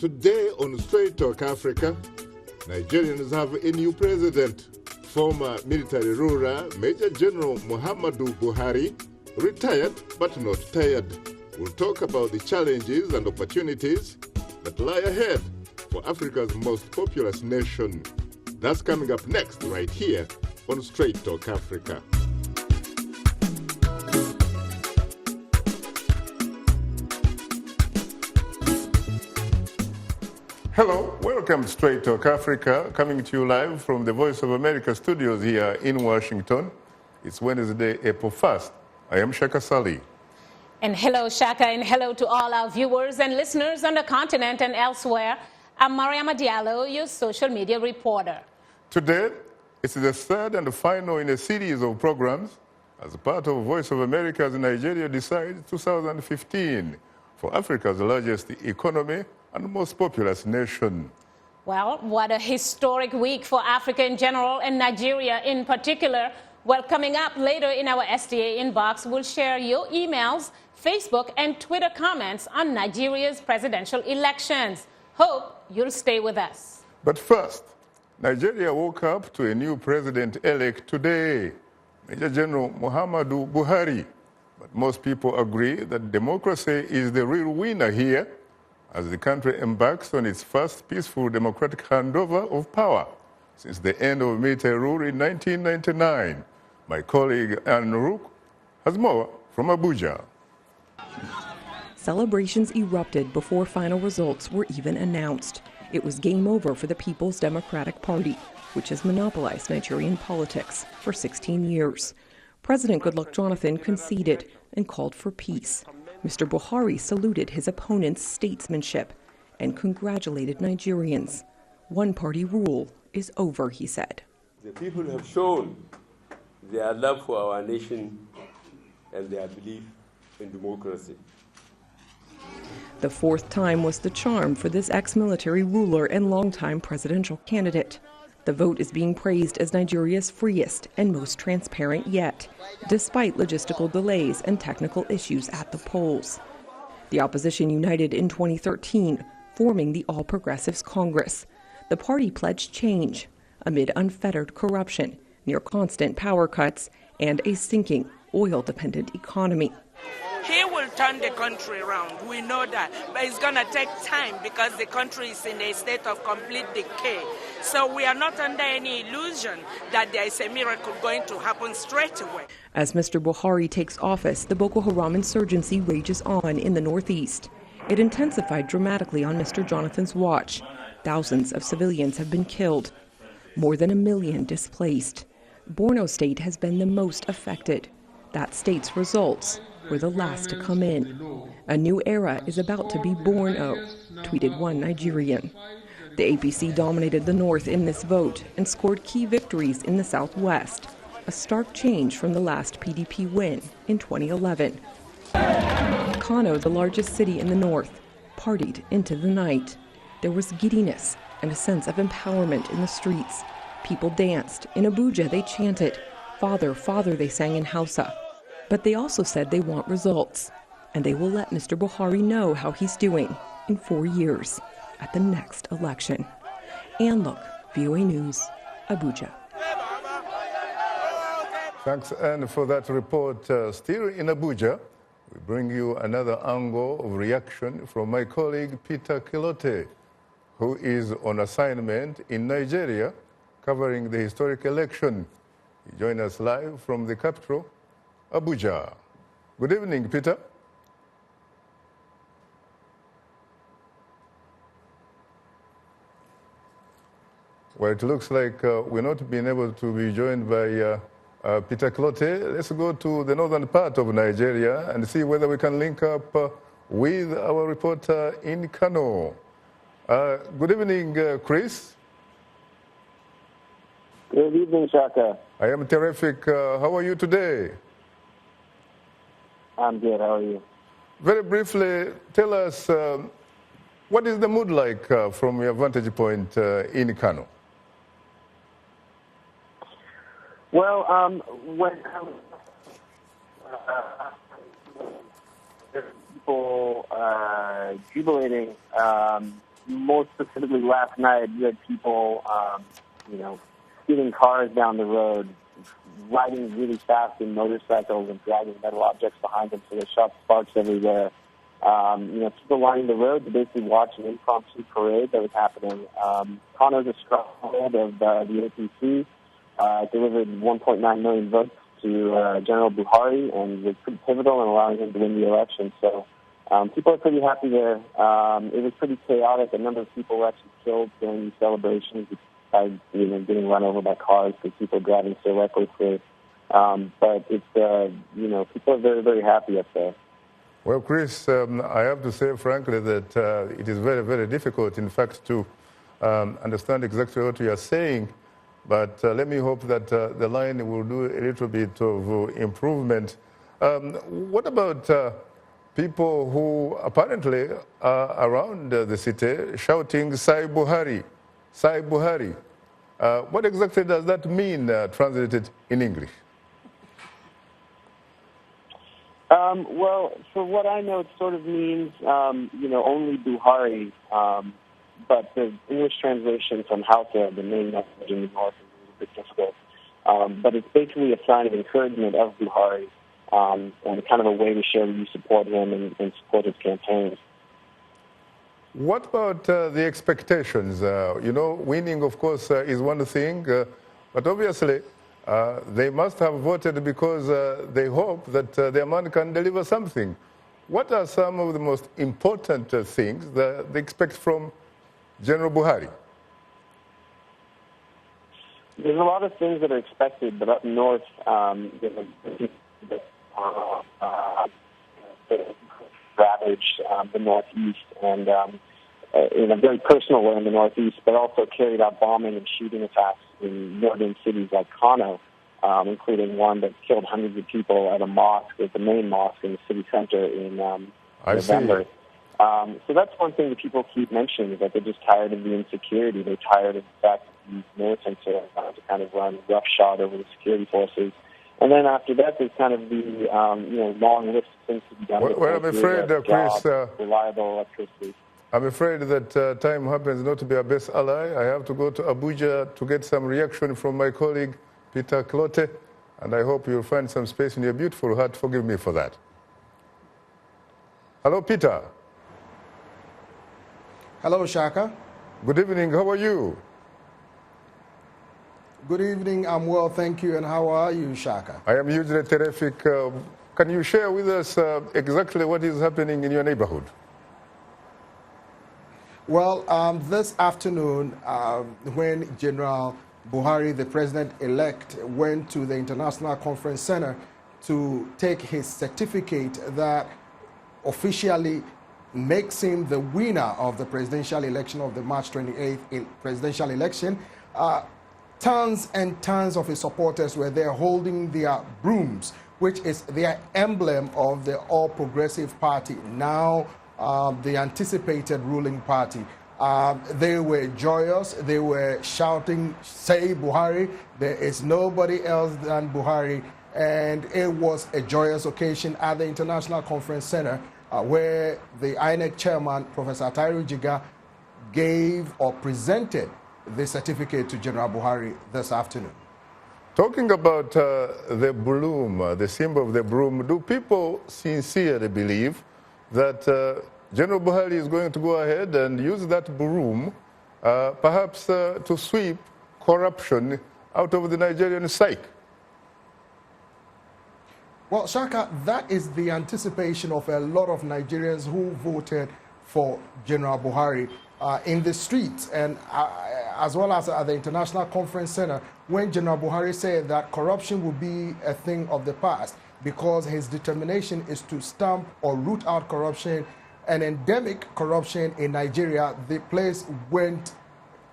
Today on Straight Talk Africa, Nigerians have a new president. Former military ruler Major General Muhammadu Buhari retired but not tired. We'll talk about the challenges and opportunities that lie ahead for Africa's most populous nation. That's coming up next right here on Straight Talk Africa. Hello, welcome to Straight Talk Africa, coming to you live from the Voice of America studios here in Washington. It's Wednesday, April 1st. I am Shaka Ssali. And hello, Shaka, and hello to all our viewers and listeners on the continent and elsewhere. I'm Mariama Diallo, your social media reporter. Today, it's the third and final in a series of programs as part of Voice of America's Nigeria Decides 2015 for Africa's largest economy and most populous nation. Well, what a historic week for Africa in general and Nigeria in particular. Well, coming up later in our SDA inbox, we'll share your emails, Facebook, and Twitter comments on Nigeria's presidential elections. Hope you'll stay with us. But first, Nigeria woke up to a new president-elect today, Major General Muhammadu Buhari. But most people agree that democracy is the real winner here, as the country embarks on its first peaceful democratic handover of power since the end of military rule in 1999. My colleague Anne Rook has more from Abuja. Celebrations erupted before final results were even announced. It was game over for the People's Democratic Party, which has monopolized Nigerian politics for 16 years. President Goodluck Jonathan conceded and called for peace. Mr. Buhari saluted his opponent's statesmanship and congratulated Nigerians. One-party rule is over, he said. The people have shown their love for our nation and their belief in democracy. The fourth time was the charm for this ex-military ruler and longtime presidential candidate. The vote is being praised as Nigeria's freest and most transparent yet, despite logistical delays and technical issues at the polls. The opposition united in 2013, forming the All Progressives Congress. The party pledged change amid unfettered corruption, near constant power cuts, and a sinking oil-dependent economy. He will turn the country around. We know that. But it's going to take time because the country is in a state of complete decay. So we are not under any illusion that there is a miracle going to happen straight away. As Mr. Buhari takes office, the Boko Haram insurgency rages on in the northeast. It intensified dramatically on Mr. Jonathan's watch. Thousands of civilians have been killed. More than 1 million displaced. Borno State has been the most affected. That state's results were the last to come in. A new era is about to be born, tweeted one Nigerian. The APC dominated the north in this vote and scored key victories in the southwest, a stark change from the last PDP win in 2011. Kano, the largest city in the north, partied into the night. There was giddiness and a sense of empowerment in the streets. People danced. In Abuja, they chanted, "Father, Father," they sang in Hausa. But they also said they want results, and they will let Mr. Buhari know how he's doing in 4 years at the next election. Ann Look, VOA News, Abuja. Thanks, Anne, for that report. Still in Abuja, we bring you another angle of reaction from my colleague Peter Kilote, who is on assignment in Nigeria covering the historic election. He joins us live from the capital, Abuja. Good evening, Peter. Well, it looks like we're not being able to be joined by Peter Clote. Let's go to the northern part of Nigeria and see whether we can link up with our reporter in Kano. Good evening, Chris. Good evening, Shaka. I am terrific. How are you today? I'm good. How are you? Very briefly, tell us, what is the mood like from your vantage point in Kano? Well, when people jubilating more specifically last night, you had people, speeding cars down the road, riding really fast in motorcycles and dragging metal objects behind them, so they shot sparks everywhere. People lining the road to basically watch an impromptu parade that was happening. Kano's a stronghold of the APC, delivered 1.9 million votes to General Buhari and was pretty pivotal in allowing him to win the election. So people are pretty happy there. It was pretty chaotic. A number of people were actually killed during these celebrations by getting run over by cars because people are driving so recklessly. But it's, people are very, very happy up there. Well, Chris, I have to say, frankly, that it is very, very difficult, in fact, to understand exactly what you are saying. But let me hope that the line will do a little bit of improvement. What about people who apparently are around the city shouting, "Sai Buhari, Sai Buhari"? What exactly does that mean, translated in English? Well, for what I know, it sort of means, only Buhari. But the English translation from Hausa, the main message in the north, is a bit difficult. But it's basically a sign of encouragement of Buhari and kind of a way to show you support him and support his campaign. What about the expectations? Winning, of course, is one thing, but obviously they must have voted because they hope that their man can deliver something. What are some of the most important things that they expect from General Buhari? There's a lot of things that are expected, but up north, ravaged the Northeast and in a very personal way in the Northeast, but also carried out bombing and shooting attacks in northern cities like Kano, including one that killed hundreds of people at a mosque, at the main mosque in the city center in November. So that's one thing that people keep mentioning, is that they're just tired of the insecurity. They're tired of the fact that these militants are to kind of run roughshod over the security forces. And then after that, there's kind of the long list of things to be done. Well, I'm afraid, Chris, reliable electricity. I'm afraid that time happens not to be our best ally. I have to go to Abuja to get some reaction from my colleague, Peter Clote, and I hope you'll find some space in your beautiful heart. Forgive me for that. Hello, Peter. Hello, Shaka. Good evening. How are you? Good evening. I'm well, thank you. And how are you, Shaka? I am hugely terrific. Can you share with us exactly what is happening in your neighborhood? Well, this afternoon, when General Buhari, the president-elect, went to the International Conference Center to take his certificate that officially makes him the winner of the presidential election of the March 28th presidential election, tons and tons of his supporters were there holding their brooms, which is their emblem of the All Progressive Party, now the anticipated ruling party. They were joyous. They were shouting, "Say Buhari." There is nobody else than Buhari. And it was a joyous occasion at the International Conference Center where the INEC chairman, Professor Tahiru Jiga, gave or presented the certificate to General Buhari this afternoon. Talking about the broom, the symbol of the broom, do people sincerely believe that General Buhari is going to go ahead and use that broom perhaps to sweep corruption out of the Nigerian psyche? Well, Shaka, that is the anticipation of a lot of Nigerians who voted for General Buhari in the streets and as well as at the International Conference Center, when General Buhari said that corruption will be a thing of the past because his determination is to stamp or root out corruption, an endemic corruption in Nigeria. The place went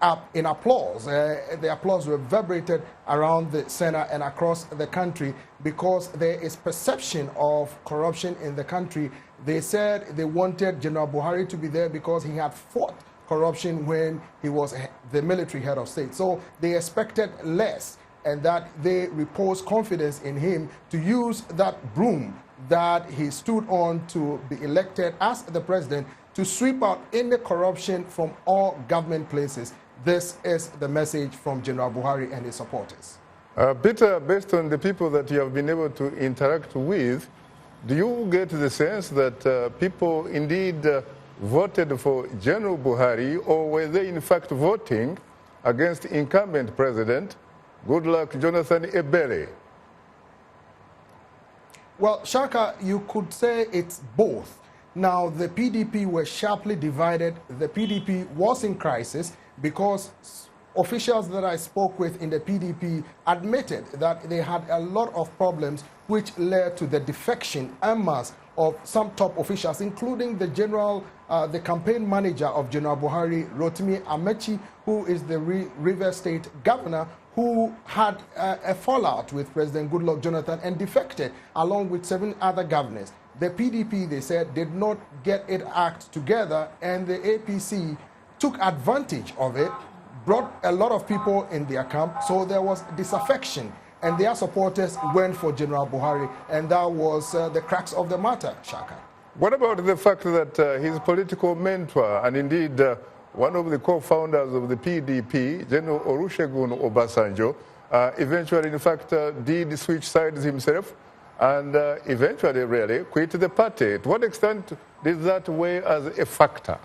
up in applause. The applause reverberated around the center and across the country because there is perception of corruption in the country. They said they wanted General Buhari to be there because he had fought corruption when he was the military head of state. So they expected less, and that they reposed confidence in him to use that broom that he stood on to be elected as the president to sweep out any corruption from all government places. This is the message from General Buhari and his supporters. Peter, based on the people that you have been able to interact with, do you get the sense that people indeed voted for General Buhari, or were they in fact voting against incumbent President Goodluck Jonathan Ebele? Well, Shaka, you could say it's both. Now, the PDP were sharply divided. The PDP was in crisis because officials that I spoke with in the PDP admitted that they had a lot of problems which led to the defection en masse of some top officials, including the campaign manager of General Buhari, Rotimi Amechi, who is the Rivers State governor, who had a fallout with President Goodluck Jonathan and defected along with 7 other governors. The PDP, they said, did not get its act together, and the APC took advantage of it, brought a lot of people in their camp, so there was disaffection, and their supporters went for General Buhari, and that was the crux of the matter, Shaka. What about the fact that his political mentor and indeed one of the co-founders of the PDP, General Olusegun Obasanjo, eventually, in fact, did switch sides himself and eventually really quit the party? To what extent did that weigh as a factor?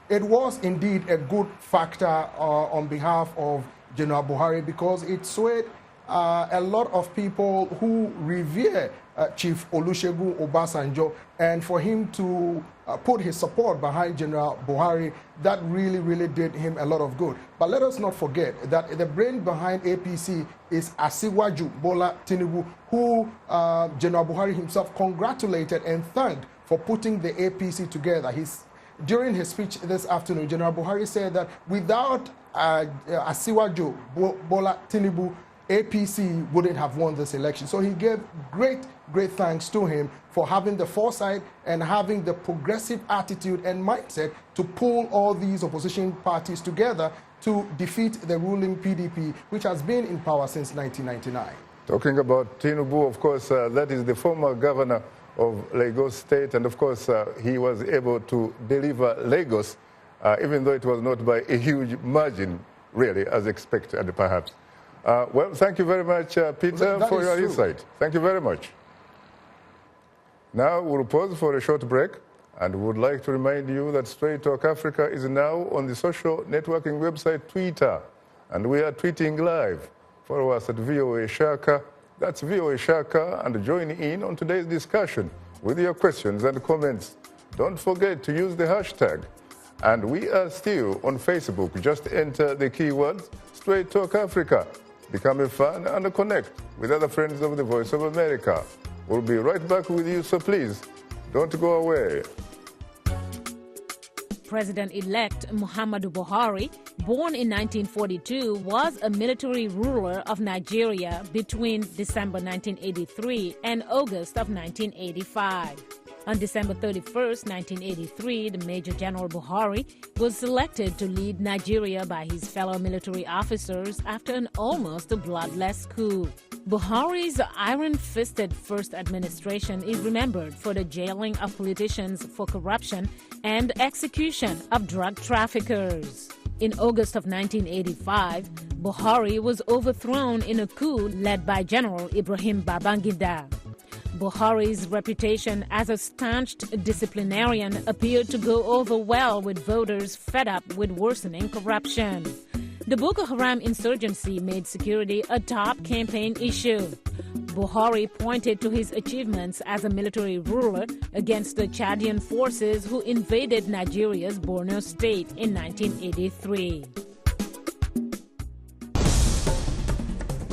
It was indeed a good factor on behalf of General Buhari, because it swayed a lot of people who revere Chief Olusegun Obasanjo, and for him to put his support behind General Buhari, that really did him a lot of good. But let us not forget that the brain behind APC is Asiwaju Bola Tinubu, who General Buhari himself congratulated and thanked for putting the APC together. During his speech this afternoon, General Buhari said that without Asiwaju Bola Tinubu, APC wouldn't have won this election. So he gave great thanks to him for having the foresight and having the progressive attitude and mindset to pull all these opposition parties together to defeat the ruling PDP, which has been in power since 1999. Talking about Tinubu, of course, that is the former governor of Lagos State, and of course, he was able to deliver Lagos, even though it was not by a huge margin, really, as expected, perhaps. Well, thank you very much, Peter, for your insight. Thank you very much. Now we'll pause for a short break, and would like to remind you that Straight Talk Africa is now on the social networking website Twitter, and we are tweeting live. Follow us at VOA Shaka, that's VOA Shaka, and join in on today's discussion with your questions and comments. Don't forget to use the hashtag. And we are still on Facebook. Just enter the keywords Straight Talk Africa. Become a fan and connect with other friends of the Voice of America. We'll be right back with you, so please don't go away. President-elect Muhammadu Buhari, born in 1942, was a military ruler of Nigeria between December 1983 and August of 1985. On December 31st, 1983, the Major General Buhari was selected to lead Nigeria by his fellow military officers after an almost bloodless coup. Buhari's iron-fisted first administration is remembered for the jailing of politicians for corruption and execution of drug traffickers. In August of 1985, Buhari was overthrown in a coup led by General Ibrahim Babangida. Buhari's reputation as a staunch disciplinarian appeared to go over well with voters fed up with worsening corruption. The Boko Haram insurgency made security a top campaign issue. Buhari pointed to his achievements as a military ruler against the Chadian forces who invaded Nigeria's Borno state in 1983.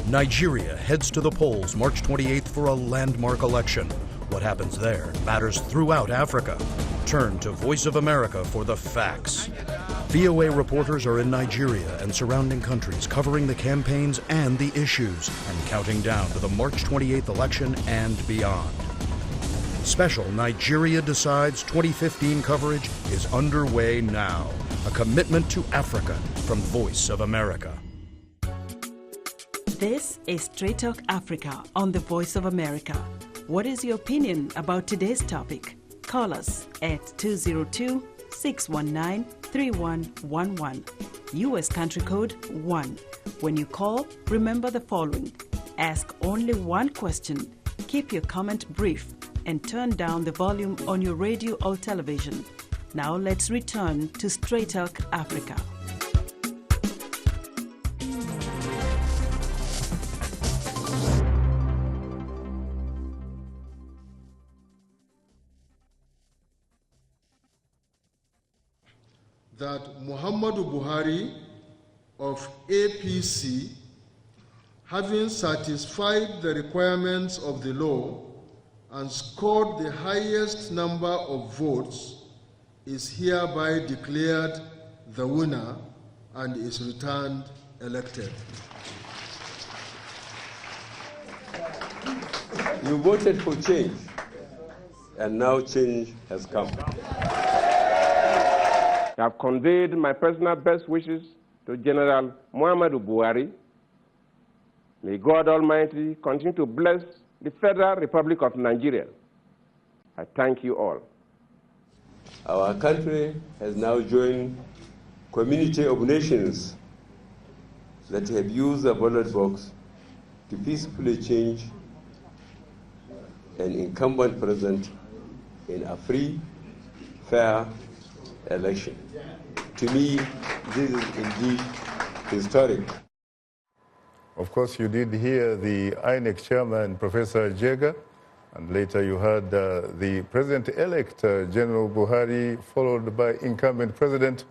Nigeria heads to the polls March 28th for a landmark election. What happens there matters throughout Africa. Turn to Voice of America for the facts. VOA reporters are in Nigeria and surrounding countries covering the campaigns and the issues and counting down to the March 28th election and beyond. Special Nigeria Decides 2015 coverage is underway now. A commitment to Africa from Voice of America. This is Straight Talk Africa on the Voice of America. What is your opinion about today's topic? Call us at 202-619-3111. U.S. country code 1. When you call, remember the following. Ask only one question, keep your comment brief, and turn down the volume on your radio or television. Now let's return to Straight Talk Africa. That Muhammadu Buhari of APC, having satisfied the requirements of the law and scored the highest number of votes, is hereby declared the winner and is returned elected. You voted for change, and now change has come. I have conveyed my personal best wishes to General Muhammadu Buhari. May God Almighty continue to bless the Federal Republic of Nigeria. I thank you all. Our country has now joined community of nations that have used the ballot box to peacefully change an incumbent president in a free, fair election. To me, this is indeed historic. Of course, you did hear the INEC chairman, Professor Jega, and later you heard the president-elect, General Buhari, followed by incumbent president,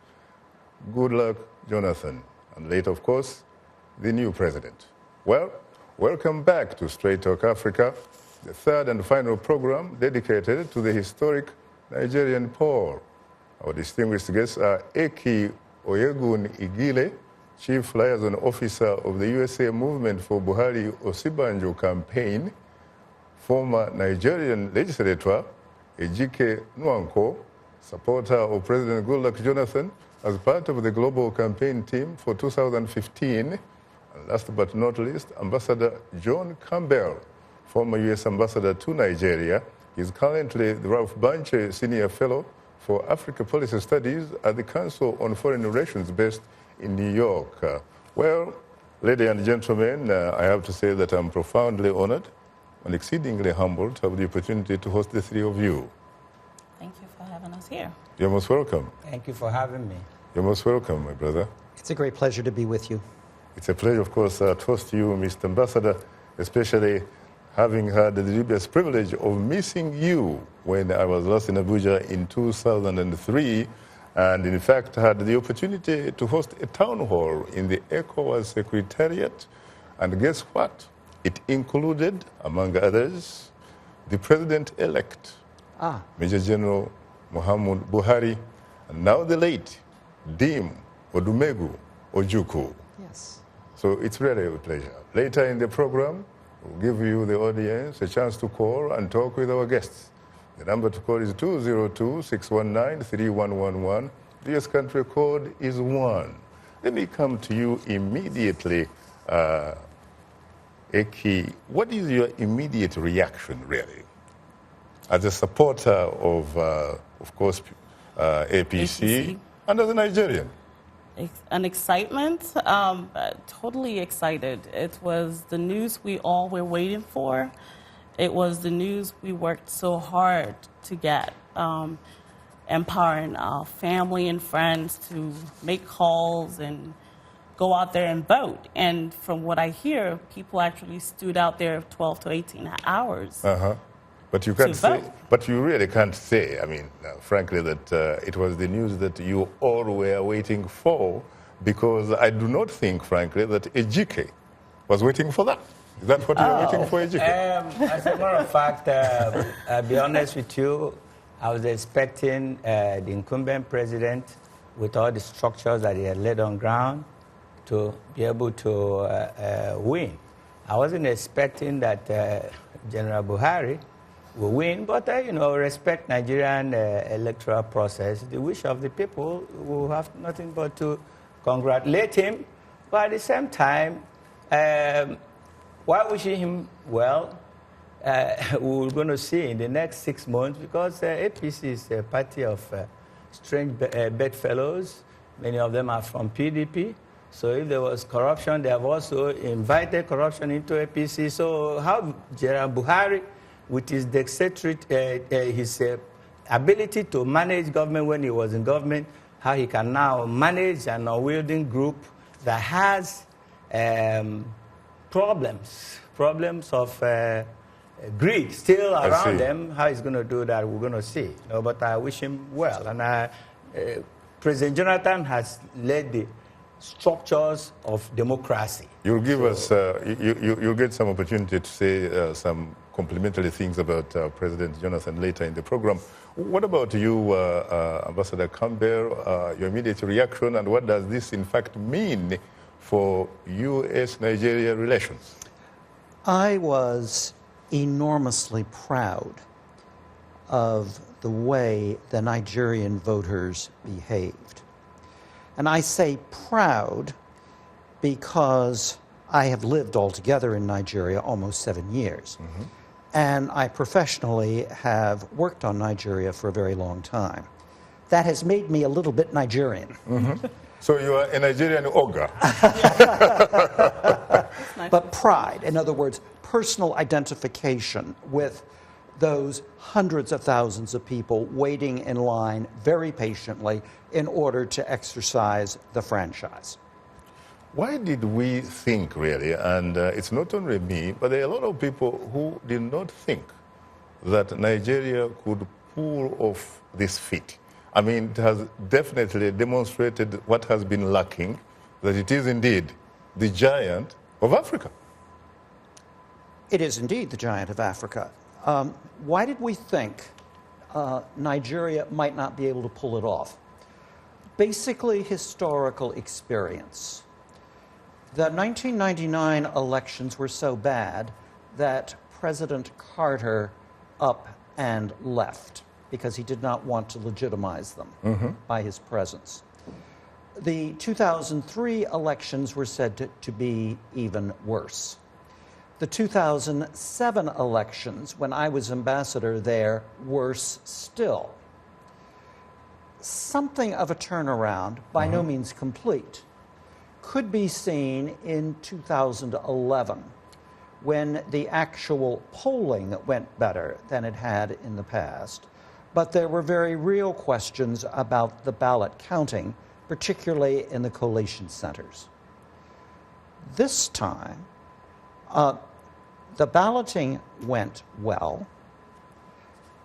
Goodluck Jonathan, and later, of course, the new president. Well, welcome back to Straight Talk Africa, the third and final program dedicated to the historic Nigerian poll. Our distinguished guests are Eki Oyegun Igile, Chief Liaison Officer of the USA Movement for Buhari Osibanjo campaign, former Nigerian legislator Ejike Nwanko, supporter of President Goodluck Jonathan as part of the global campaign team for 2015, and last but not least, Ambassador John Campbell, former U.S. Ambassador to Nigeria. He is currently the Ralph Bunche Senior Fellow for Africa Policy Studies at the Council on Foreign Relations based in New York. Well, ladies and gentlemen, I have to say that I'm profoundly honored and exceedingly humbled to have the opportunity to host the three of you. Thank you for having us here. You're most welcome. Thank you for having me. You're most welcome, my brother. It's a great pleasure to be with you. It's a pleasure, of course, to host you, Mr. Ambassador, especially having had the dubious privilege of missing you when I was last in Abuja in 2003, and in fact had the opportunity to host a town hall in the ECOWAS Secretariat. And guess what? It included, among others, the president-elect, Major General Muhammadu Buhari, and now the late Dim Odumegu Ojukwu. Yes. So it's really a pleasure. Later in the program, we'll give you, the audience, a chance to call and talk with our guests. The number to call is 202-619-3111. The US country code is 1. Let me come to you immediately. Eki, what is your immediate reaction, really? As a supporter of course, APC, and as a Nigerian? An excitement, totally excited. It was the news we all were waiting for. It was the news we worked so hard to get, empowering our family and friends to make calls and go out there and vote. And from what I hear, people actually stood out there 12 to 18 hours. But you can't say, but you really can't say, I mean, frankly, that it was the news that you all were waiting for, because I do not think, frankly, that Ejike was waiting for that. Is that what you were waiting for, Ejike? As a matter of fact, I'll be honest with you, I was expecting the incumbent president, with all the structures that he had laid on ground, to be able to win. I wasn't expecting that General Buhari will win, but respect Nigerian electoral process. The wish of the people will have nothing but to congratulate him, but at the same time, while wishing him well, we're going to see in the next 6 months, because APC is a party of strange bedfellows. Many of them are from PDP. So if there was corruption, they have also invited corruption into APC. So how General Buhari, with his dexterity, his ability to manage government when he was in government, how he can now manage an unwielding group that has problems of greed still around them. How he's going to do that, we're going to see. But I wish him well. And President Jonathan has led the structures of democracy. You'll give us, you'll get some opportunity to say some complimentary things about President Jonathan later in the program. What about you, Ambassador Campbell, your immediate reaction, and what does this in fact mean for U.S.-Nigeria relations? I was enormously proud of the way the Nigerian voters behaved. And I say proud because I have lived altogether in Nigeria almost 7 years. Mm-hmm. And I professionally have worked on Nigeria for a very long time. That has made me a little bit Nigerian. Mm-hmm. So you are a Nigerian ogre. But pride, in other words, personal identification with those hundreds of thousands of people waiting in line very patiently in order to exercise the franchise. Why did we think, really, and it's not only me, but there are a lot of people who did not think that Nigeria could pull off this feat? I mean, it has definitely demonstrated what has been lacking, that it is indeed the giant of Africa. It is indeed the giant of Africa. Why did we think Nigeria might not be able to pull it off? Basically, historical experience. The 1999 elections were so bad that President Carter up and left because he did not want to legitimize them by his presence. The 2003 elections were said to be even worse. The 2007 elections, when I was ambassador there, worse still. Something of a turnaround, by no means complete, could be seen in 2011, when the actual polling went better than it had in the past. But there were very real questions about the ballot counting, particularly in the collation centers. This time, the balloting went well,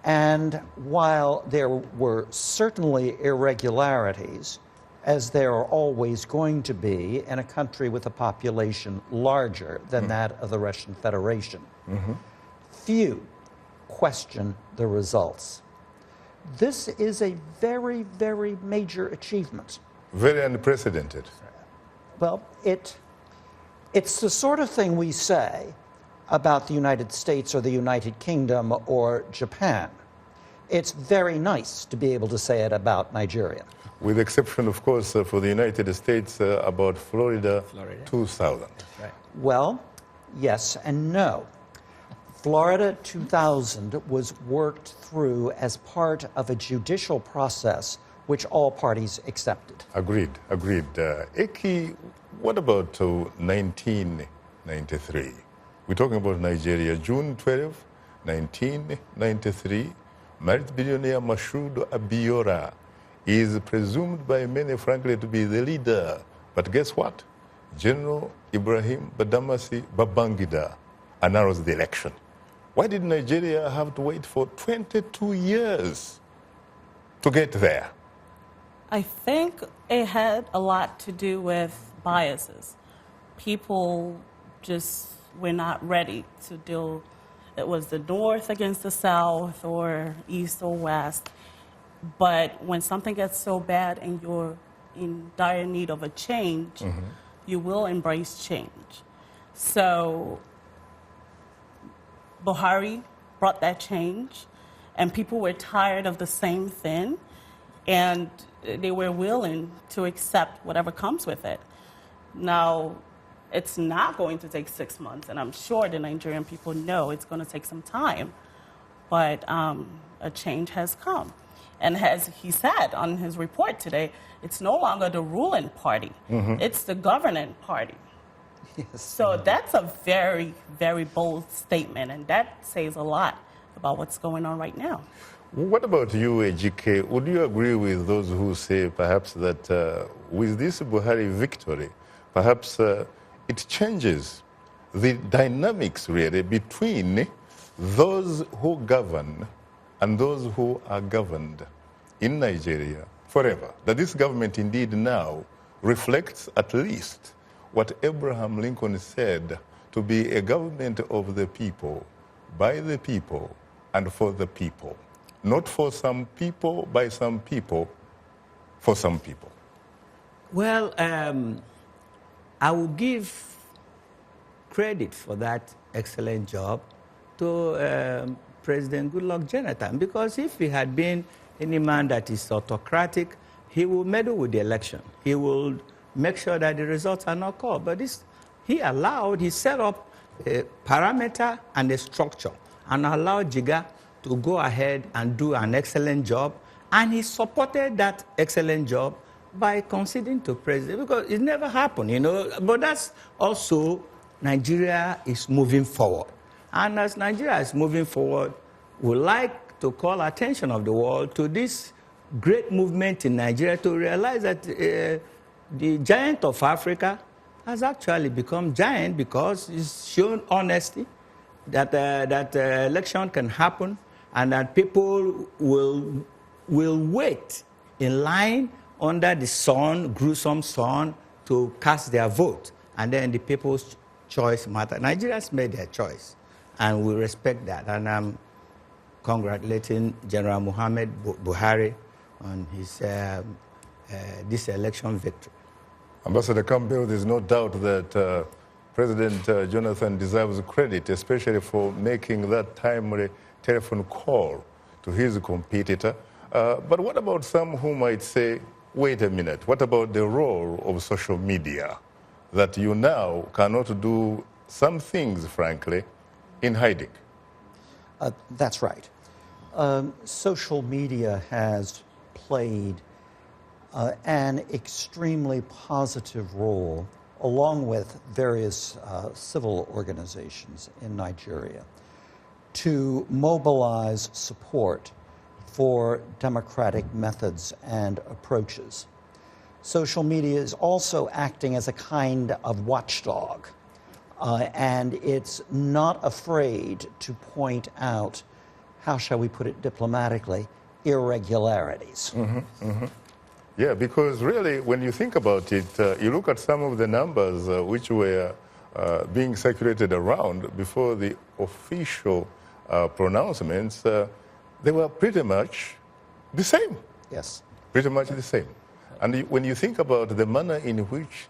and while there were certainly irregularities, as there are always going to be in a country with a population larger than that of the Russian Federation, few question the results. This is a very, very major achievement. Very unprecedented. Well, it's the sort of thing we say about the United States or the United Kingdom or Japan. It's very nice to be able to say it about Nigeria. With the exception, of course, for the United States, about Florida 2000. Right. Well, yes and no. Florida 2000 was worked through as part of a judicial process which all parties accepted. Agreed. Eki, what about 1993? We're talking about Nigeria. June 12, 1993, married billionaire Mashood Abiora is presumed by many, frankly, to be the leader. But guess what? General Ibrahim Badamasi Babangida announced the election. Why did Nigeria have to wait for 22 years to get there? I think it had a lot to do with biases. People just were not ready to deal. It was the North against the South or East or West. But when something gets so bad and you're in dire need of a change, you will embrace change. So Buhari brought that change, and people were tired of the same thing, and they were willing to accept whatever comes with it. Now, It's not going to take 6 months, and I'm sure the Nigerian people know it's going to take some time, but a change has come. And as he said on his report today, it's no longer the ruling party, it's the governing party. Yes. So that's a very, very bold statement, and that says a lot about what's going on right now. What about you, Ejike? Would you agree with those who say perhaps that with this Buhari victory, perhaps it changes the dynamics really between those who govern and those who are governed in Nigeria forever? That this government indeed now reflects at least what Abraham Lincoln said to be a government of the people, by the people, and for the people. Not for some people, by some people, for some people. Well, I will give credit for that excellent job to President Goodluck Jonathan, because if he had been any man that is autocratic, he will meddle with the election. He will make sure that the results are not called. But this, he set up a parameter and a structure and allowed Jiga to go ahead and do an excellent job. And he supported that excellent job by conceding to president, because it never happened, you know. But that's also, Nigeria is moving forward. And as Nigeria is moving forward, we like to call attention of the world to this great movement in Nigeria to realize that the giant of Africa has actually become giant because it's shown honesty, that election can happen, and that people will wait in line under the sun, gruesome sun, to cast their vote. And then the people's choice matters. Nigerians made their choice, and we respect that. And I'm congratulating General Muhammad Buhari on his this election victory. Ambassador Campbell, there's no doubt that President Jonathan deserves credit, especially for making that timely telephone call to his competitor. But what about some who might say, wait a minute, what about the role of social media? That you now cannot do some things, frankly, in hiding. That's right. Social media has played an extremely positive role, along with various civil organizations in Nigeria, to mobilize support for democratic methods and approaches. Social media is also acting as a kind of watchdog, and it's not afraid to point out, how shall we put it diplomatically, irregularities. Yeah, because really, when you think about it, you look at some of the numbers which were being circulated around before the official pronouncements, they were pretty much the same. Yes. Pretty much the same. And when you think about the manner in which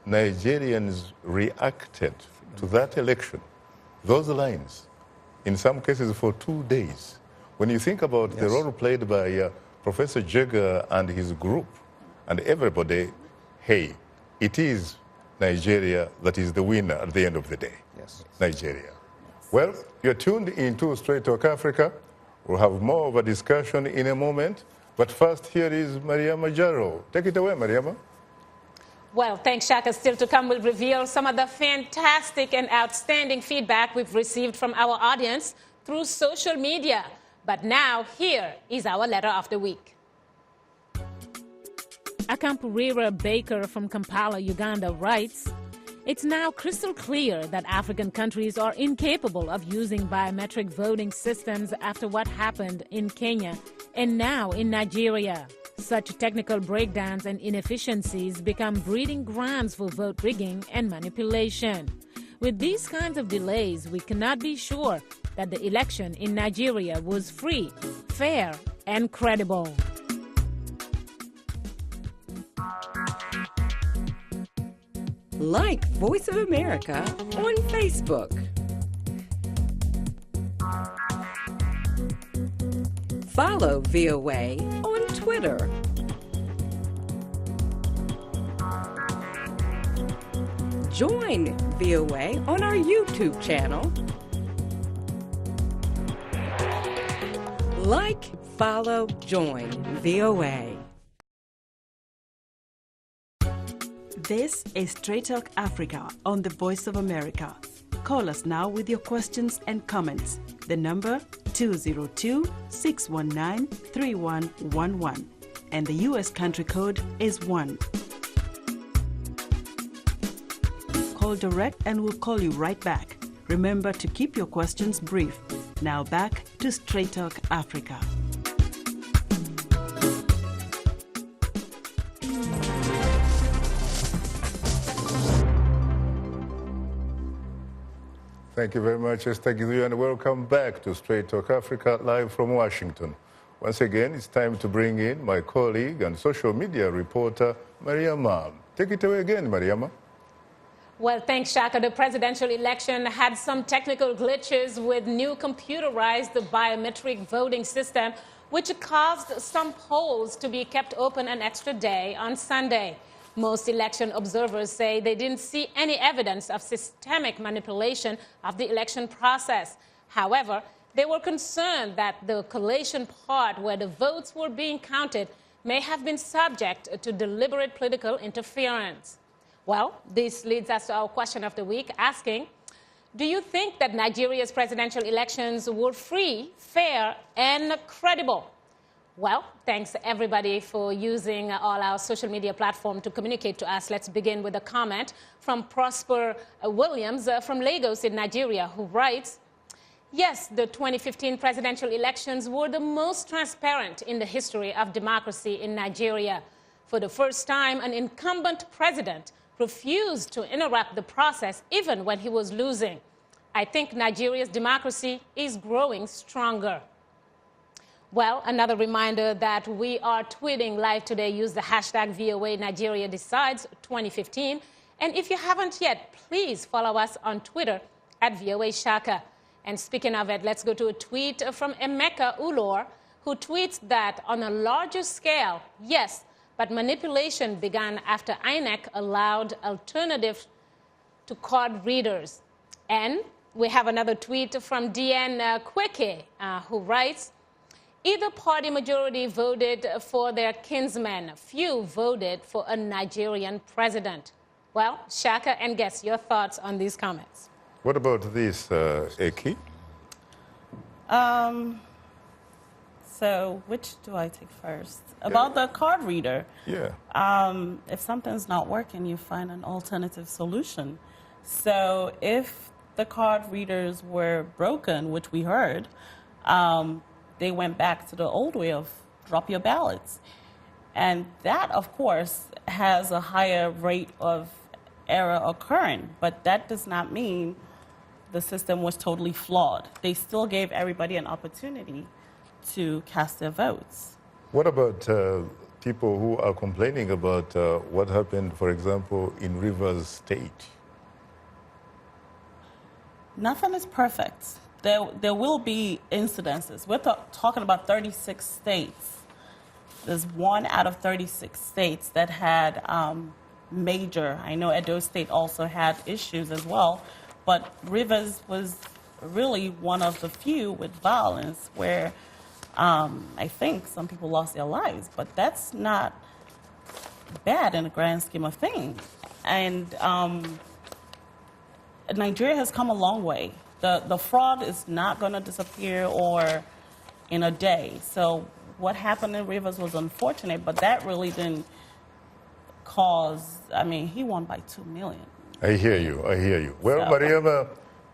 Nigerians reacted to that election, those lines, in some cases for 2 days, when you think about the role played by Professor Jega and his group and everybody, hey, it is Nigeria that is the winner at the end of the day. Yes. Nigeria. Well, you're tuned into Straight Talk Africa. We'll have more of a discussion in a moment. But first, here is Mariama Jaro. Take it away, Mariama. Well, thanks, Shaka. Still to come, we'll reveal some of the fantastic and outstanding feedback we've received from our audience through social media. But now, here is our letter of the week. Akampurira Baker from Kampala, Uganda writes, "It's now crystal clear that African countries are incapable of using biometric voting systems after what happened in Kenya and now in Nigeria. Such technical breakdowns and inefficiencies become breeding grounds for vote rigging and manipulation. With these kinds of delays, we cannot be sure that the election in Nigeria was free, fair, and credible." Like Voice of America on Facebook. Follow VOA on Twitter. Join VOA on our YouTube channel. Like, follow, join VOA. This is Straight Talk Africa on the Voice of America. Call us now with your questions and comments. The number 202-619-3111. And the U.S. country code is 1. Call direct and we'll call you right back. Remember to keep your questions brief. Now back to Straight Talk Africa. Thank you very much, Esther Gizu, and welcome back to Straight Talk Africa, live from Washington. Once again, it's time to bring in my colleague and social media reporter, Mariama. Take it away again, Mariama. Well, thanks, Shaka. The presidential election had some technical glitches with new computerized biometric voting system, which caused some polls to be kept open an extra day on Sunday. Most election observers say they didn't see any evidence of systemic manipulation of the election process. However, they were concerned that the collation part where the votes were being counted may have been subject to deliberate political interference. Well, this leads us to our question of the week, asking, do you think that Nigeria's presidential elections were free, fair, and credible? Well, thanks everybody for using all our social media platform to communicate to us. Let's begin with a comment from Prosper Williams from Lagos in Nigeria, who writes, yes, the 2015 presidential elections were the most transparent in the history of democracy in Nigeria. For the first time, an incumbent president refused to interrupt the process even when he was losing. I think Nigeria's democracy is growing stronger. Well, another reminder that we are tweeting live today. Use the hashtag VOA Nigeria Decides 2015. And if you haven't yet, please follow us on Twitter at VOA Shaka. And speaking of it, let's go to a tweet from Emeka Ulor, who tweets that on a larger scale, yes, but manipulation began after INEC allowed alternatives to card readers. And we have another tweet from DN Kweke, who writes, either party majority voted for their kinsmen. Few voted for a Nigerian president. Well, Shaka and Guess, your thoughts on these comments. What about this, Eki? So which do I take first? About the card reader. Yeah. If something's not working, you find an alternative solution. So if the card readers were broken, which we heard, they went back to the old way of drop your ballots. And that, of course, has a higher rate of error occurring, but that does not mean the system was totally flawed. They still gave everybody an opportunity to cast their votes. What about people who are complaining about what happened, for example, in Rivers State? Nothing is perfect. There will be incidences. We're talking about 36 states. There's 1 out of 36 states that had major, I know Edo State also had issues as well, but Rivers was really one of the few with violence where I think some people lost their lives, but that's not bad in the grand scheme of things. And Nigeria has come a long way. The fraud is not going to disappear or in a day. So what happened in Rivers was unfortunate, but that really didn't cause, I mean, he won by 2 million. I hear you. Well, so, Mariama,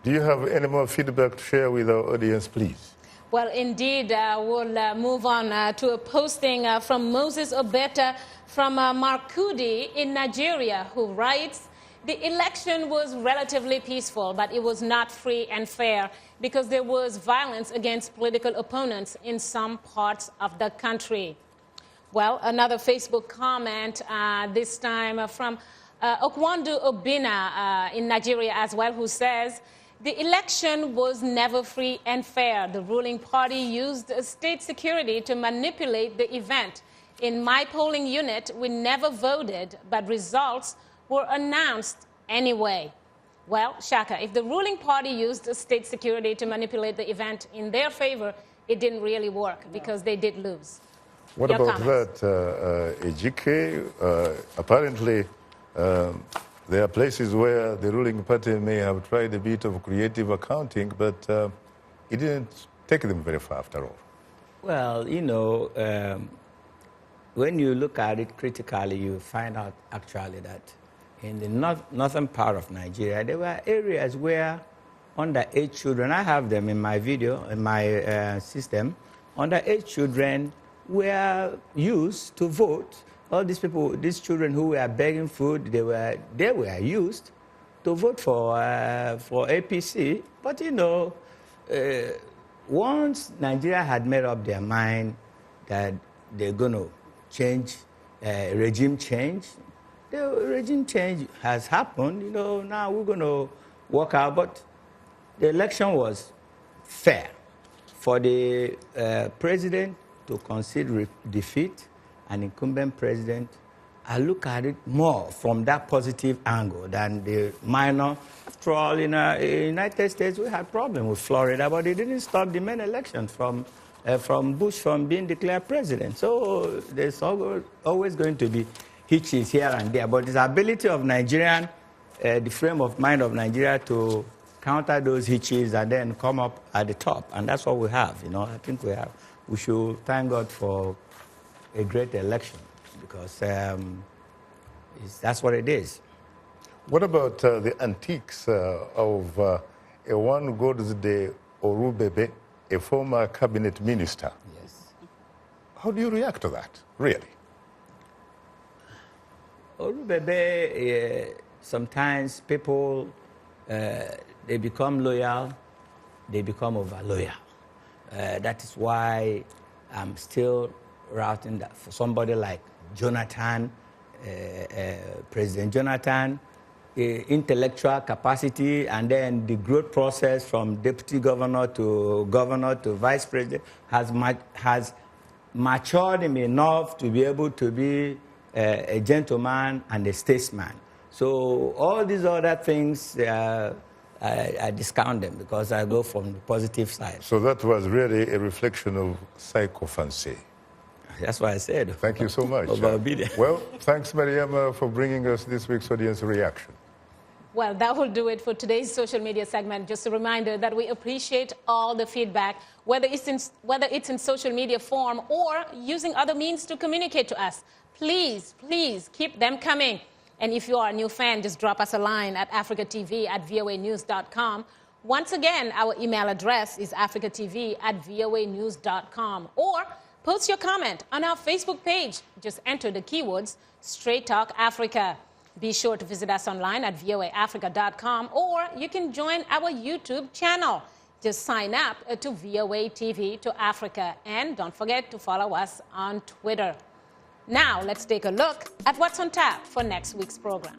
do you have any more feedback to share with our audience, please? Well, indeed, we'll move on to a posting from Moses Obeta from Markudi in Nigeria, who writes, the election was relatively peaceful, but it was not free and fair because there was violence against political opponents in some parts of the country. Well, another Facebook comment, this time from Okwandu Obina in Nigeria as well, who says, the election was never free and fair. The ruling party used state security to manipulate the event. In my polling unit, we never voted, but results were announced anyway. Well, Shaka, if the ruling party used state security to manipulate the event in their favor, it didn't really work because they did lose. What Your about comments? that, Ejike? Apparently, there are places where the ruling party may have tried a bit of creative accounting, but it didn't take them very far after all. Well, you know, when you look at it critically, you find out actually that in the northern part of Nigeria, there were areas where underage children, I have them in my video, in my system, underage children were used to vote. All these people, these children who were begging food, they were used to vote for APC. But you know, once Nigeria had made up their mind that they're going to change, regime change, the regime change has happened. You know, now we're going to work out. But the election was fair for the president to concede defeat, an incumbent president. I look at it more from that positive angle than the minor. After all, in the United States, we had problems with Florida, but it didn't stop the main election from Bush from being declared president. So there's always going to be hitches here and there. But the ability of Nigerian, the frame of mind of Nigeria to counter those hitches and then come up at the top. And that's what we have, you know. I think we should thank God for a great election because that's what it is. What about the antiques of a one God's-Day Orubebe, a former cabinet minister? Yes. How do you react to that, really? Orubebe, sometimes people, they become loyal, they become over loyal. That is why I'm still routing that for somebody like Jonathan, President Jonathan, intellectual capacity, and then the growth process from deputy governor to vice president has matured him enough to be able to be a gentleman and a statesman. So all these other things, I discount them because I go from the positive side. So that was really a reflection of psychophancy. That's what I said. Thank you so much. Well, thanks, Mariama, for bringing us this week's audience reaction. Well, that will do it for today's social media segment. Just a reminder that we appreciate all the feedback, whether it's in social media form or using other means to communicate to us. Please, please keep them coming. And if you are a new fan, just drop us a line at africatv@voanews.com. Once again, our email address is africatv@voanews.com. Or post your comment on our Facebook page. Just enter the keywords Straight Talk Africa. Be sure to visit us online at voaafrica.com, or you can join our YouTube channel. Just sign up to VOA TV to Africa, and don't forget to follow us on Twitter. Now, let's take a look at what's on tap for next week's program.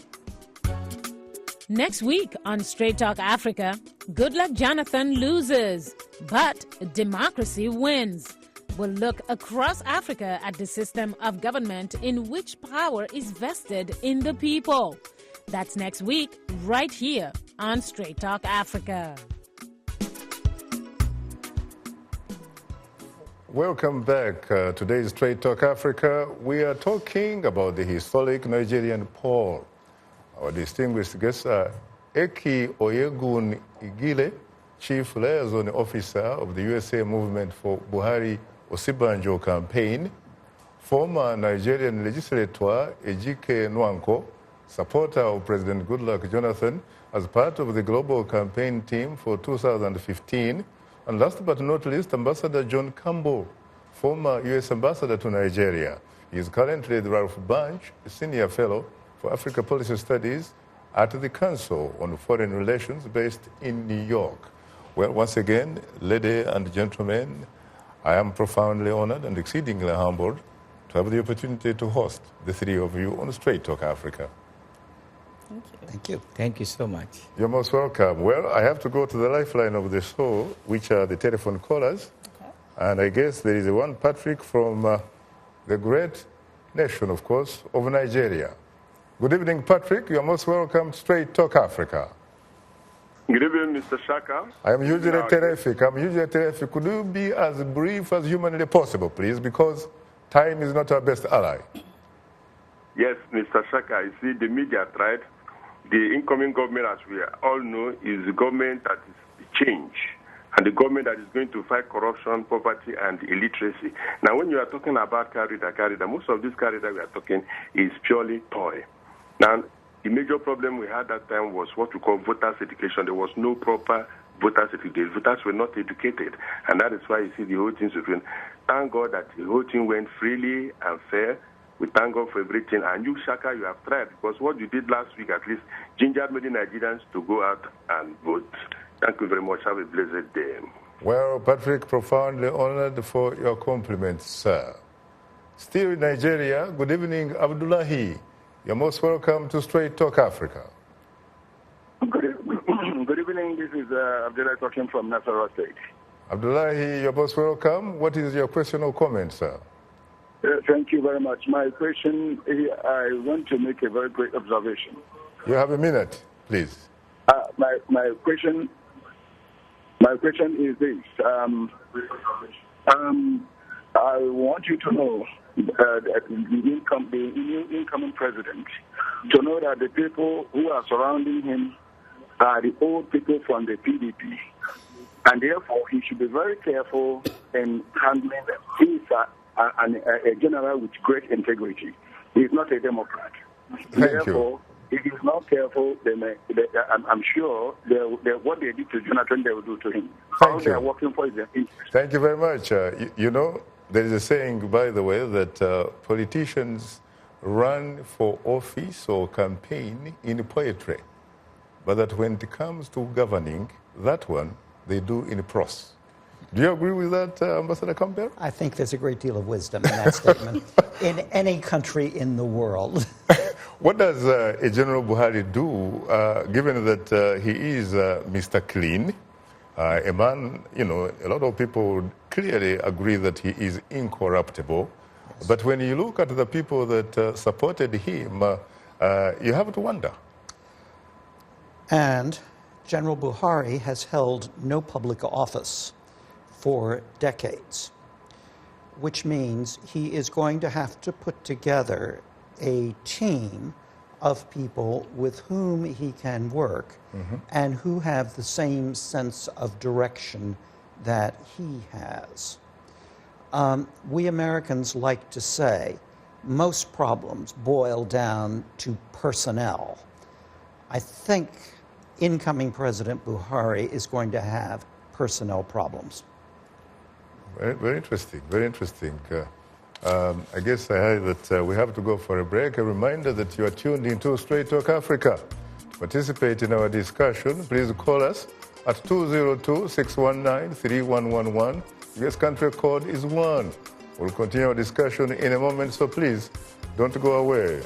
Next week on Straight Talk Africa, Goodluck Jonathan loses, but democracy wins. We'll look across Africa at the system of government in which power is vested in the people. That's next week, right here on Straight Talk Africa. Welcome back. Today's Straight Talk Africa. We are talking about the historic Nigerian poll. Our distinguished guests are Eki Oyegun Igile, Chief Liaison Officer of the USA Movement for Buhari Osibanjo campaign, former Nigerian legislator Ejike Nwanko, supporter of President Goodluck Jonathan as part of the global campaign team for 2015, and last but not least, Ambassador John Campbell, former U.S. Ambassador to Nigeria. He is currently the Ralph Bunche Senior Fellow for Africa Policy Studies at the Council on Foreign Relations based in New York. Well, once again, ladies and gentlemen, I am profoundly honored and exceedingly humbled to have the opportunity to host the three of you on Straight Talk Africa. Thank you. Thank you. Thank you so much. You're most welcome. Well, I have to go to the lifeline of the show, which are the telephone callers. Okay. And I guess there is one Patrick from the great nation, of course, of Nigeria. Good evening, Patrick. You're most welcome to Straight Talk Africa. Good evening, Mr. Shaka. I'm usually terrific. Could you be as brief as humanly possible, please? Because time is not our best ally. Yes, Mr. Shaka. You see, the media tried. The incoming government, as we all know, is a government that is change, and the government that is going to fight corruption, poverty, and illiteracy. Now, when you are talking about carrier, most of this carrier we are talking is purely toy. Now, the major problem we had that time was what we call voters' education. There was no proper voters' education. Voters were not educated, and that is why you see the whole thing suffering. Thank God that the whole thing went freely and fair. We thank God for everything. And you, Shaka, you have tried, because what you did last week at least gingered many Nigerians to go out and vote. Thank you very much. Have a blessed day. Well, Patrick, profoundly honored for your compliments, sir. Still in Nigeria, good evening, Abdullahi. You're most welcome to Straight Talk Africa. Good evening. This is Abdullahi talking from Nasarawa State. Abdullahi, you're most welcome. What is your question or comment, sir? Thank you very much. My question, I want to make a very great observation. You have a minute, please. My question is this. I want you to know that the new incoming president, to know that the people who are surrounding him are the old people from the PDP, and therefore he should be very careful in handling them. He is a general with great integrity. He is not a Democrat. Therefore, if he is not careful, I'm sure what they did to Jonathan, they will do to him. All they are working for is their interest. Thank you very much. You know, there is a saying, by the way, that politicians run for office or campaign in poetry, but that when it comes to governing, that one they do in prose. Do you agree with that, Ambassador Campbell? I think there's a great deal of wisdom in that statement. In any country in the world. What does a General Buhari do, given that he is Mr. Clean, a man, you know, a lot of people clearly agree that he is incorruptible. Yes. But when you look at the people that supported him, you have to wonder. And General Buhari has held no public office for decades, which means he is going to have to put together a team of people with whom he can work and who have the same sense of direction that he has. We Americans like to say most problems boil down to personnel. I think incoming President Buhari is going to have personnel problems. Very, very interesting, very interesting. I guess I heard that we have to go for a break. A reminder that you are tuned into Straight Talk Africa. To participate in our discussion, please call us at 202-619-3111. Yes, country code is 1. We'll continue our discussion in a moment, so please don't go away.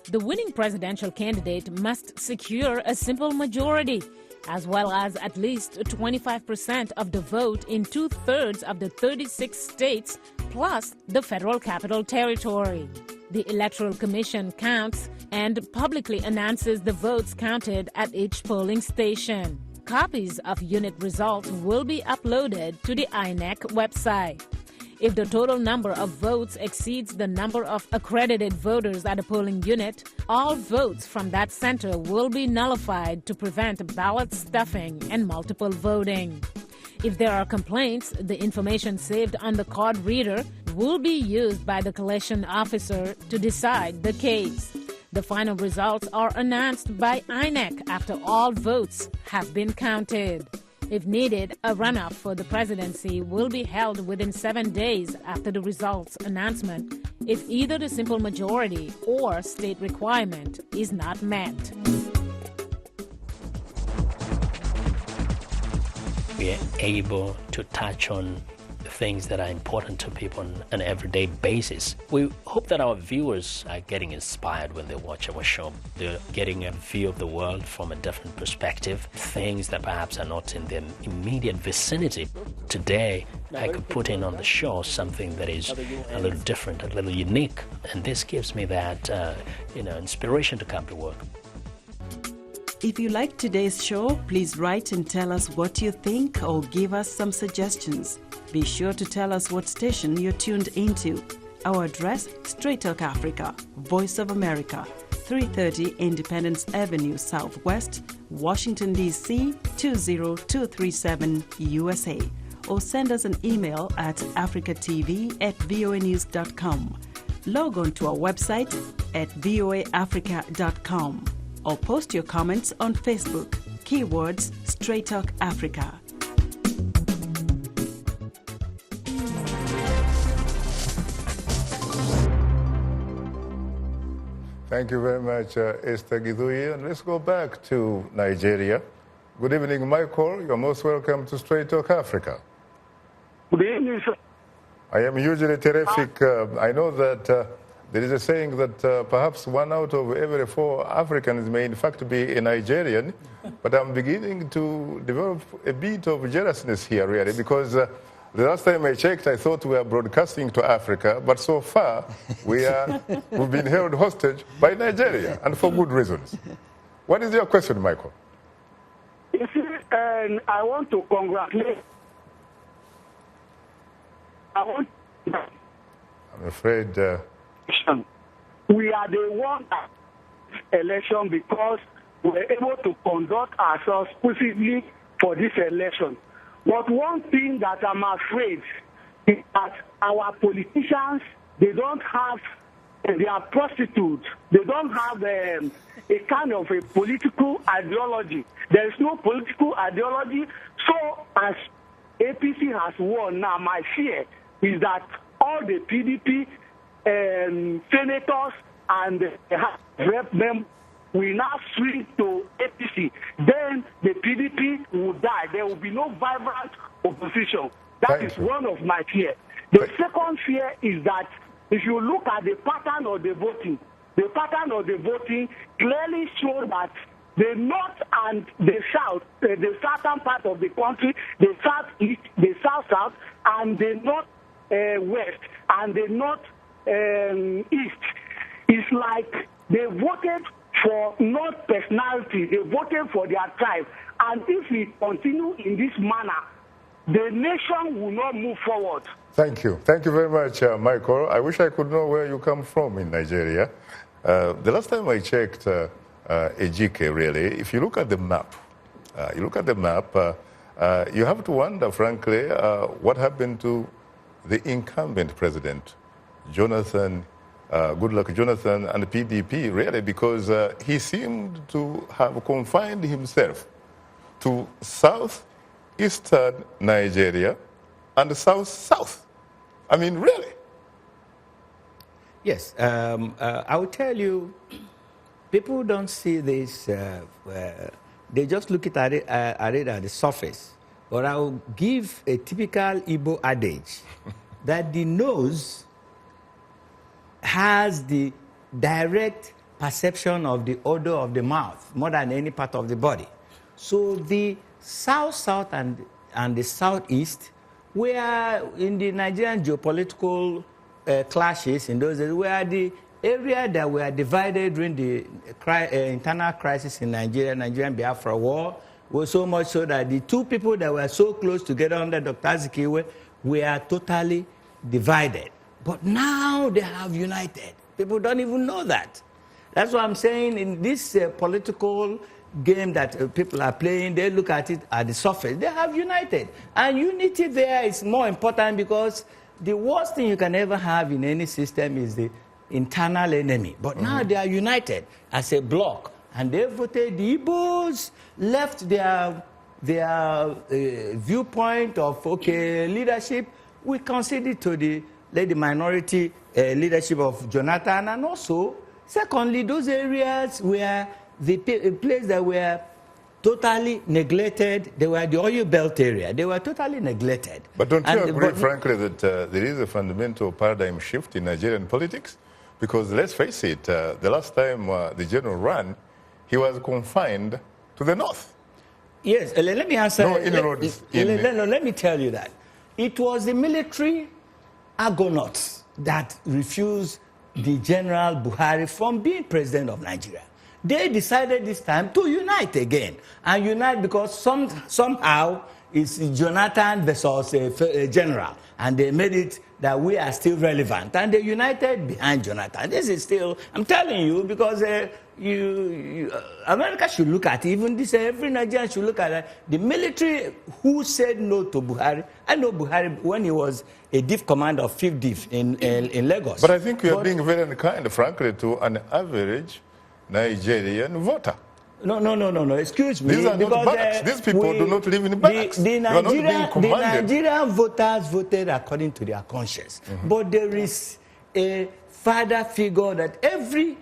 The winning presidential candidate must secure a simple majority, as well as at least 25% of the vote in 2/3 of the 36 states, plus the Federal Capital Territory. The Electoral Commission counts and publicly announces the votes counted at each polling station. Copies of unit results will be uploaded to the INEC website. If the total number of votes exceeds the number of accredited voters at a polling unit, all votes from that center will be nullified to prevent ballot stuffing and multiple voting. If there are complaints, the information saved on the card reader will be used by the collection officer to decide the case. The final results are announced by INEC after all votes have been counted. If needed, a runoff for the presidency will be held within 7 days after the results announcement if either the simple majority or state requirement is not met. We are able to touch on things that are important to people on an everyday basis. We hope that our viewers are getting inspired when they watch our show. They're getting a view of the world from a different perspective, things that perhaps are not in their immediate vicinity. Today, I could put in on the show something that is a little different, a little unique, and this gives me that, inspiration to come to work. If you like today's show, please write and tell us what you think or give us some suggestions. Be sure to tell us what station you're tuned into. Our address, Straight Talk Africa, Voice of America, 330 Independence Avenue Southwest, Washington, D.C. 20237 USA. Or send us an email at africatv@voanews.com. Log on to our website at voaafrica.com. Or post your comments on Facebook. Keywords Straight Talk Africa. Thank you very much, Esther Gidui. And let's go back to Nigeria. Good evening, Michael. You're most welcome to Straight Talk Africa. Good evening, sir. I am usually terrific. I know that there is a saying that perhaps 1 out of every 4 Africans may in fact be a Nigerian, but I'm beginning to develop a bit of jealousness here, really, because the last time I checked, I thought we were broadcasting to Africa, but so far we've been held hostage by Nigeria, and for good reasons. What is your question, Michael? You see, I want to congratulate. I'm afraid... We are the one that election because we were able to conduct ourselves peacefully for this election. But one thing that I'm afraid is that our politicians, they don't have, they are prostitutes. They don't have a kind of a political ideology. There is no political ideology. So as APC has won now, my fear is that all the PDP senators and rep members will now swing to APC. Then the PDP will die. There will be no vibrant opposition. That is one of my fears. The second fear is that if you look at the pattern of the voting clearly shows that the north and the south, the southern part of the country, the southeast, the south, and the north west, and the north east, it's like they voted for not personality, they voted for their tribe. And if we continue in this manner, the nation will not move forward. Thank you. Thank you very much, Michael. I wish I could know where you come from in Nigeria. The last time I checked Ejike, really, if you look at the map, you have to wonder, frankly, what happened to the incumbent president, Jonathan, Goodluck Jonathan, and the PDP, really, because he seemed to have confined himself to southeastern Nigeria and south. I mean, really? Yes. I will tell you, people don't see this, they just look at it at the surface. But I will give a typical Igbo adage that the nose has the direct perception of the odor of the mouth more than any part of the body. So the south and the southeast were in the Nigerian geopolitical clashes in those days, were the area that were divided during the internal crisis in Nigeria, Nigerian Biafra War, was so much so that the two people that were so close together under Dr. Azikiwe were totally divided. But now they have united. People don't even know that. That's what I'm saying. In this political game that people are playing, they look at it at the surface. They have united. And unity there is more important because the worst thing you can ever have in any system is the internal enemy. But now they are united as a bloc. And they voted, the Igbos left their viewpoint of, okay, leadership. We conceded to the minority leadership of Jonathan. And also, secondly, those areas where the place that were totally neglected. They were the oil belt area. They were totally neglected. But don't you agree, frankly, that there is a fundamental paradigm shift in Nigerian politics? Because let's face it, the last time the general ran, he was confined to the north. Yes, let me answer. No inroads. Let me tell you that. It was the military argonauts that refused the General Buhari from being president of Nigeria. They decided this time to unite again. And unite because somehow it's Jonathan versus a general. And they made it that we are still relevant. And they united behind Jonathan. This is still, I'm telling you, because America should look at it. Even this, every Nigerian should look at it. The military who said no to Buhari. I know Buhari when he was a div commander of 5th div in Lagos. But I think you are being very unkind, frankly, to an average Nigerian voter. No. Excuse me. These are not barracks. These people do not live in barracks. The Nigerian voters voted according to their conscience. But there is a father figure that every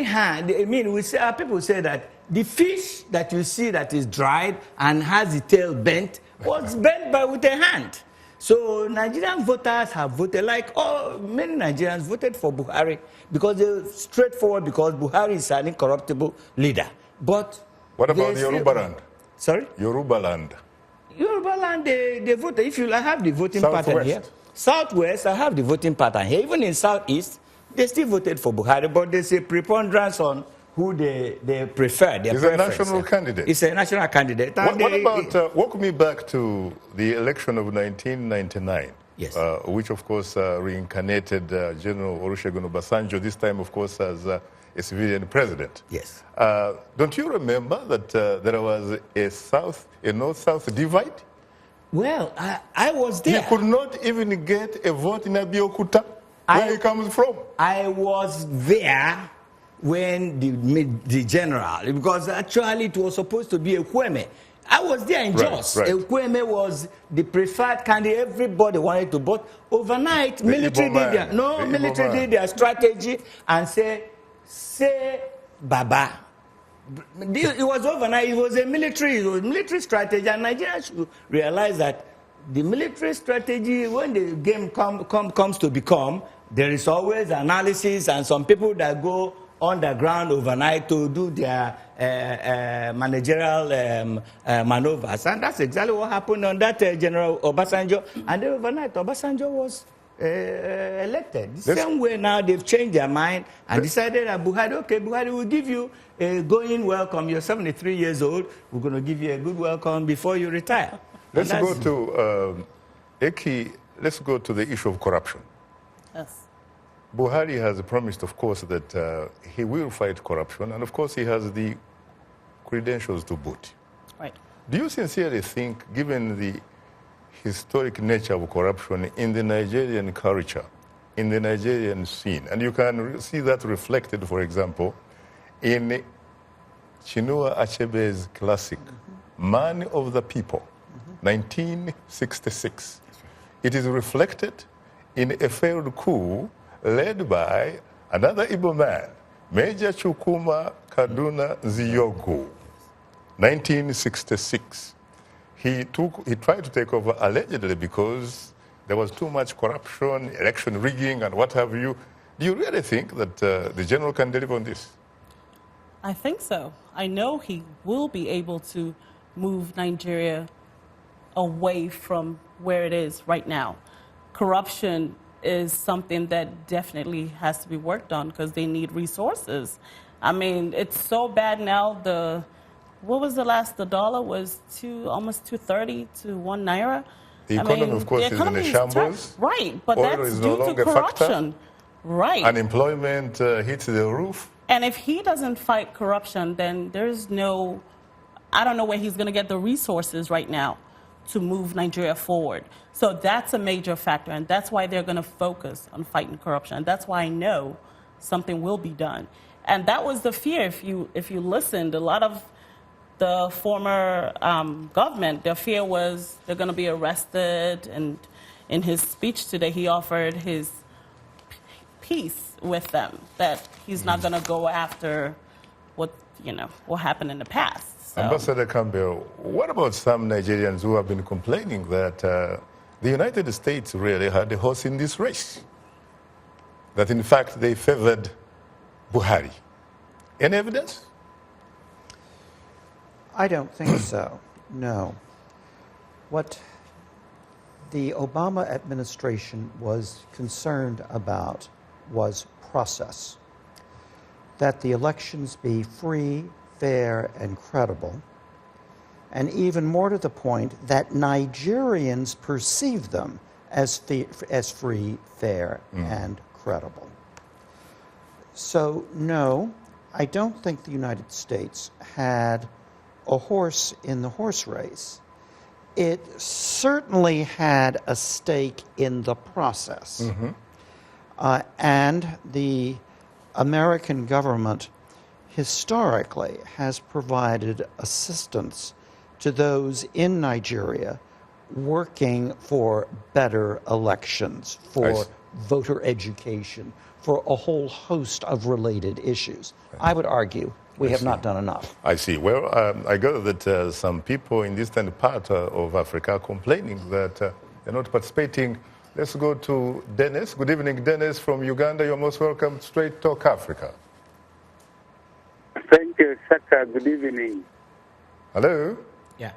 hand, I mean, people say that the fish that you see that is dried and has the tail bent was bent with a hand. So Nigerian voters have voted, many Nigerians voted for Buhari because they're straightforward, because Buhari is an incorruptible leader. But what about Yoruba land? Sorry? Yoruba land. Yoruba land, they voted. I have the voting Southwest. pattern here. Southwest, I have the voting pattern here. Even in Southeast, they still voted for Buhari, but there's a preponderance on who they prefer. He's a national candidate. It's a national candidate. What about, walk me back to the election of 1999, yes. Which, of course, reincarnated General Olusegun Obasanjo, this time, of course, as a civilian president. Yes. Don't you remember that there was a north-south divide? Well, I was there. He could not even get a vote in Abeokuta, where he comes from. I was there when the general, because actually it was supposed to be a Kweme. I was there in Jos. Right. Kweme was the preferred candidate. Everybody wanted to vote. Overnight, military did their strategy and say Baba. It was overnight. It was a military strategy, and Nigerians should realize that the military strategy, when the game comes to become, there is always analysis and some people that go underground overnight to do their managerial maneuvers. And that's exactly what happened on that General Obasanjo. And then overnight, Obasanjo was elected. The same way now they've changed their mind and decided that Buhari will give you a going welcome. You're 73 years old. We're going to give you a good welcome before you retire. Let's go to Eki. Let's go to the issue of corruption. Yes. Buhari has promised, of course, that he will fight corruption, and of course he has the credentials to boot. Right. Do you sincerely think, given the historic nature of corruption in the Nigerian culture, in the Nigerian scene, and you can see that reflected, for example, in Chinua Achebe's classic, Man of the People, 1966. It is reflected in a failed coup led by another Igbo man, Major Chukwuma Kaduna Nziyogo, 1966. He tried to take over allegedly because there was too much corruption, election rigging, and what have you. Do you really think that the general can deliver on this? I think so. I know he will be able to move Nigeria away from where it is right now. Corruption is something that definitely has to be worked on because they need resources. I mean, it's so bad now. What was the last? The dollar was almost 230 to 1 naira. The economy, of course, is in a shambles. Right, but Oil that's is due no to corruption. Right. Unemployment hits the roof. And if he doesn't fight corruption, then there's I don't know where he's going to get the resources right now to move Nigeria forward. So that's a major factor, and that's why they're going to focus on fighting corruption. And that's why I know something will be done. And that was the fear. If you listened, a lot of the former government, their fear was they're going to be arrested. And in his speech today, he offered his peace with them, that he's not going to go after what happened in the past. So. Ambassador Campbell, what about some Nigerians who have been complaining that the United States really had a horse in this race? That in fact they favored Buhari. Any evidence? I don't think so, no. What the Obama administration was concerned about was process. That the elections be free, fair, and credible. And even more to the point, that Nigerians perceive them as free, fair, and credible. So, no, I don't think the United States had a horse in the horse race. It certainly had a stake in the process. And the American government historically has provided assistance to those in Nigeria working for better elections, for voter education, for a whole host of related issues. I would argue we have not done enough. I see. Well, I gather that some people in the eastern part of Africa are complaining that they're not participating. Let's go to Dennis. Good evening, Dennis from Uganda. You're most welcome to Straight Talk Africa. Thank you, Shaka. Good evening. Hello? Yeah.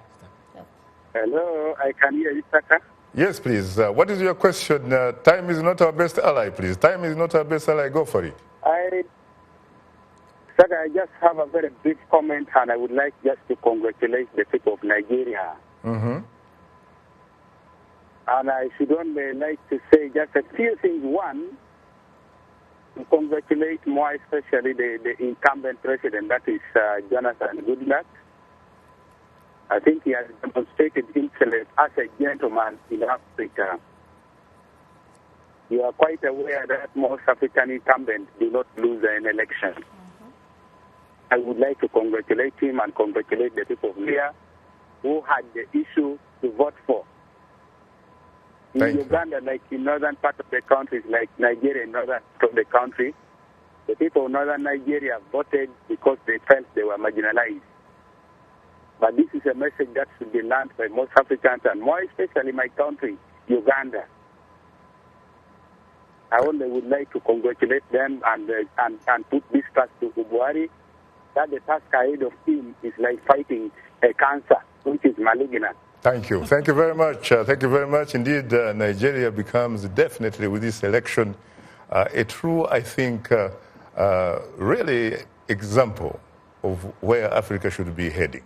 Hello, I can hear you, Shaka. Yes, please. What is your question? Time is not our best ally, please. Time is not our best ally. Go for it. Shaka, I just have a very brief comment, and I would like just to congratulate the people of Nigeria. And I should only like to say just a few things. One, to congratulate more especially the incumbent president, that is Jonathan Goodluck. I think he has demonstrated himself as a gentleman in Africa. You are quite aware that most African incumbents do not lose an election. I would like to congratulate him and congratulate the people here who had the issue to vote for. In Uganda, like in northern part of the country, like Nigeria in northern part of the country, the people of northern Nigeria voted because they felt they were marginalized. But this is a message that should be learned by most Africans, and more especially my country, Uganda. I only would like to congratulate them and put this task to Buhari, that the task ahead of him is like fighting a cancer, which is malignant. Thank you. Thank you very much. Thank you very much. Indeed, Nigeria becomes definitely with this election a true, I think, really example of where Africa should be heading.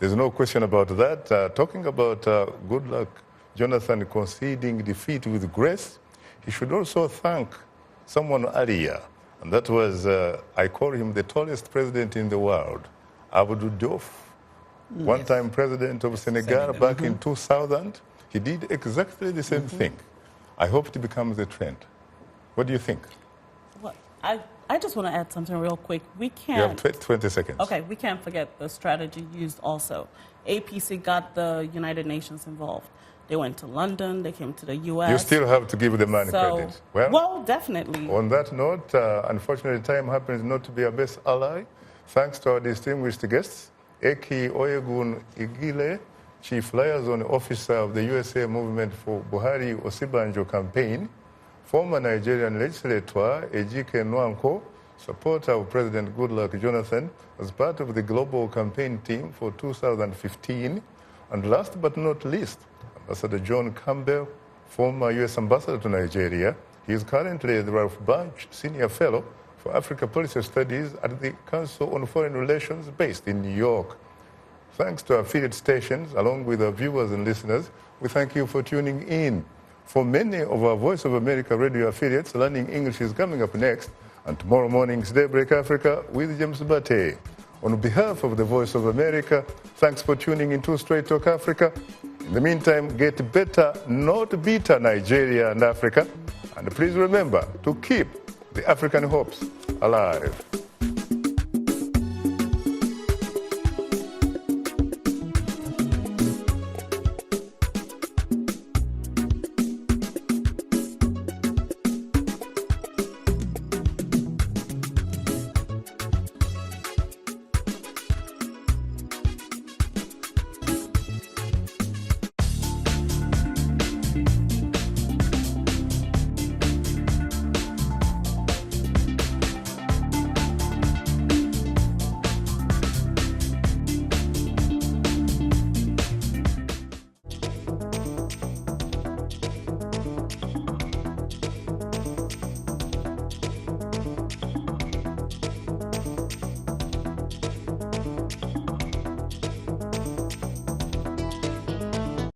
There's no question about that. Talking about Goodluck Jonathan conceding defeat with grace, he should also thank someone earlier, and that was, I call him the tallest president in the world, Abdou Diouf, one-time president of Senegal back in 2000. He did exactly the same thing. I hope it becomes a trend. What do you think? Well, I just want to add something real quick. We can't. You have 20 seconds. Okay, we can't forget the strategy used also. APC got the United Nations involved. They went to London, they came to the U.S. You still have to give the man credit. Well, definitely. On that note, unfortunately, time happens not to be our best ally. Thanks to our distinguished guests, Eki Oyegun Igile, Chief Liaison Officer of the USA Movement for Buhari Osibanjo Campaign, former Nigerian legislator Ejike Nwanko, supporter of President Goodluck Jonathan, as part of the global campaign team for 2015, and last but not least, Ambassador John Campbell, former U.S. Ambassador to Nigeria. He is currently the Ralph Bunche Senior Fellow for Africa Policy Studies at the Council on Foreign Relations based in New York. Thanks to our affiliate stations, along with our viewers and listeners, we thank you for tuning in. For many of our Voice of America radio affiliates, Learning English is coming up next, and tomorrow morning's Daybreak Africa with James Bate. On behalf of the Voice of America, thanks for tuning into Straight Talk Africa. In the meantime, get better, not bitter, Nigeria and Africa. And please remember to keep the African hopes alive.